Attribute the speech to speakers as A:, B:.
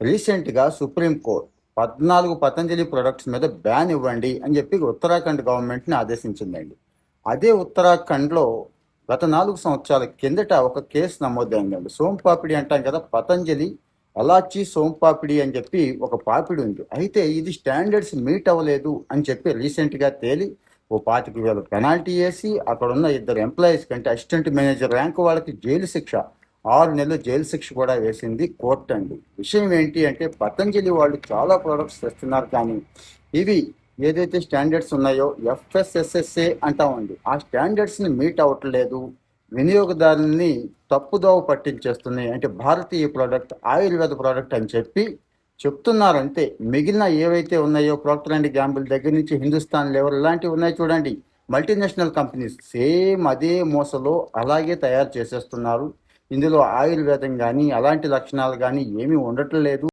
A: రీసెంట్గా supreme court 14 Patanjali products మీద ban ఇవ్వండి అని చెప్పి ఉత్తరాఖండ్ గవర్నమెంట్ని ఆదేశించిందండి. అదే ఉత్తరాఖండ్లో గత 4 సంవత్సరాల కిందట ఒక కేసు నమోదైందండి. సోంపాపిడి అంటాం కదా, పతంజలి అలాచి సోంపాపిడి అని చెప్పి ఒక పాపిడి ఉంది. అయితే ఇది స్టాండర్డ్స్ మీట్ అవ్వలేదు అని చెప్పి రీసెంట్గా తేలి ఓ 25,000 పెనాల్టీ వేసి అక్కడ ఉన్న 2 ఎంప్లాయీస్ కంటే అసిస్టెంట్ మేనేజర్ ర్యాంక్ వాళ్ళకి జైలు శిక్ష, 6 నెలలు జైలు శిక్ష కూడా వేసింది కోర్టు అండి. విషయం ఏంటి అంటే పతంజలి వాళ్ళు చాలా ప్రోడక్ట్స్ తెస్తున్నారు, కానీ ఇవి ఏదైతే స్టాండర్డ్స్ ఉన్నాయో ఎఫ్ఎస్ఎస్ఎస్ఏ అంటామండి, ఆ స్టాండర్డ్స్ని మీట్ అవ్వట్లేదు, వినియోగదారుల్ని తప్పుదోవ పట్టించేస్తున్నాయి. అంటే భారతీయ ప్రోడక్ట్, ఆయుర్వేద ప్రోడక్ట్ అని చెప్పి చెప్తున్నారంతే. మిగిలిన ఏవైతే ఉన్నాయో ప్రాక్టర్ అండ్ గ్యాంబుల్ దగ్గర నుంచి హిందుస్థాన్ లెవెల్ ఇలాంటివి ఉన్నాయి చూడండి, మల్టీనేషనల్ కంపెనీస్ సేమ్ అదే మోసలో అలాగే తయారు చేసేస్తున్నారు. ఇందులో ఆయుర్వేదం కానీ అలాంటి లక్షణాలు కానీ ఏమీ ఉండటం లేదు.